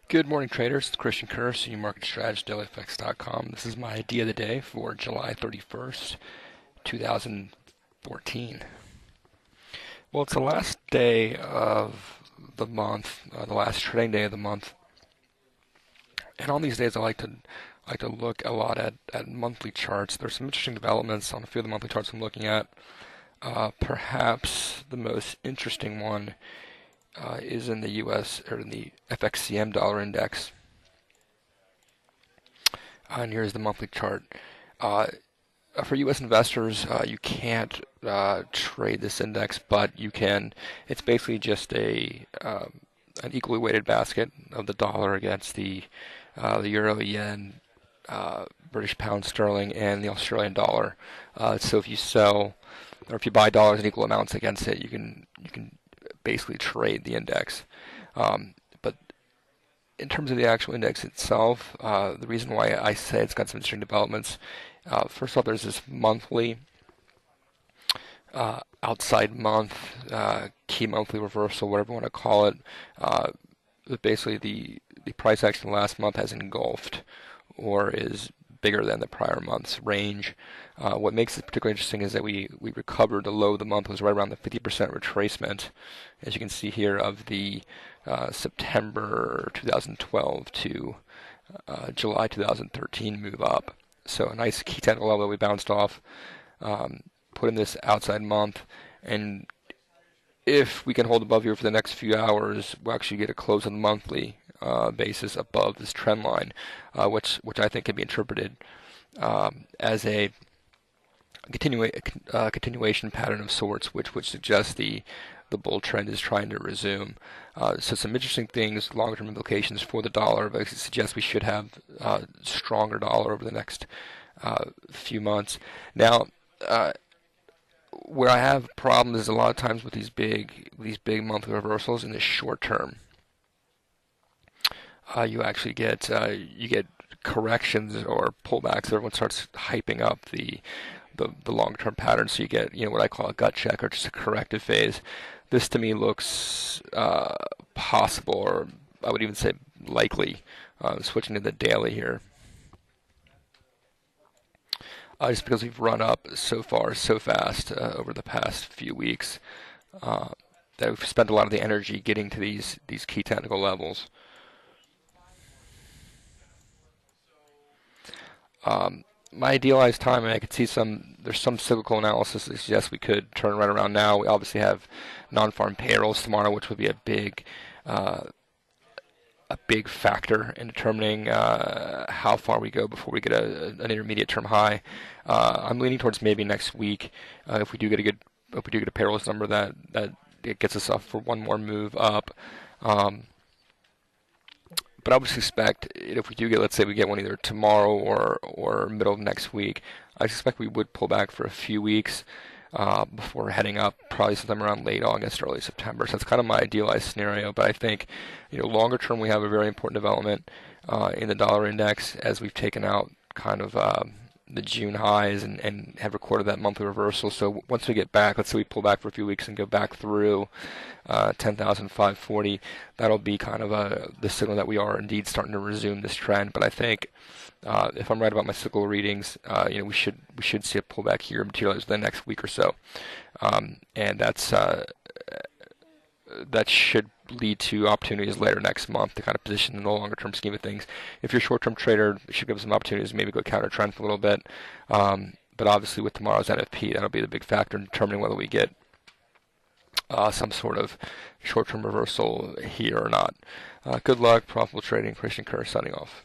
Good morning, traders. It's Christian Kerr, Senior Market Strategist, dailyfx.com. This is my idea of the day for July 31st, 2014. Well, it's the last day of the month, the last trading day of the month, and on these days I like to look a lot at monthly charts. There's some interesting developments on a few of the monthly charts I'm looking at. Perhaps the most interesting one is in the U.S. or in the FXCM dollar index. And here's the monthly chart. For U.S. investors, you can't trade this index, but you can. It's basically just an equally weighted basket of the dollar against the euro, the yen, British pound sterling, and the Australian dollar. So if you sell or if you buy dollars in equal amounts against it, you can basically trade the index. But in terms of the actual index itself, the reason why I say it's got some interesting developments, first off, there's this monthly outside month, key monthly reversal, whatever you want to call it. Basically, the price action last month has engulfed or is bigger than the prior month's range. What makes it particularly interesting is that we recovered. The low of the month was right around the 50% retracement, as you can see here, of the September 2012 to July 2013 move up. So a nice key technical level that we bounced off, put in this outside month, and if we can hold above here for the next few hours, we'll actually get a close on the monthly basis above this trend line, which I think can be interpreted as a continuation pattern of sorts, which suggests the bull trend is trying to resume. So some interesting things, longer-term implications for the dollar, but it suggests we should have stronger dollar over the next few months. Now, where I have problems is a lot of times with these big monthly reversals in the short term. You actually get corrections or pullbacks. Everyone starts hyping up the long-term pattern, so you get what I call a gut check or just a corrective phase. This to me looks possible, or I would even say likely. Switching to the daily here, just because we've run up so far so fast over the past few weeks that we've spent a lot of the energy getting to these key technical levels. My idealized time, and I could see there's some cyclical analysis that suggests we could turn right around now. We obviously have non-farm payrolls tomorrow, which would be a big factor in determining how far we go before we get an intermediate term high. I'm leaning towards maybe next week if we do get a payrolls number that it gets us up for one more move up. But I would suspect if we do get, let's say we get one either tomorrow or middle of next week, I suspect we would pull back for a few weeks before heading up, probably sometime around late August, early September. So that's kind of my idealized scenario. But I think, longer term, we have a very important development in the dollar index as we've taken out kind of the June highs and have recorded that monthly reversal. So once we get back, let's say we pull back for a few weeks and go back through 10,540, that'll be kind of the signal that we are indeed starting to resume this trend. But I think if I'm right about my cyclical readings, we should see a pullback here materialize the next week or so, and that should lead to opportunities later next month to kind of position in the longer term scheme of things. If you're a short term trader, it should give us some opportunities to maybe go counter trend for a little bit. But obviously with tomorrow's NFP, that'll be the big factor in determining whether we get some sort of short term reversal here or not. Good luck, profitable trading. Christian Kerr signing off.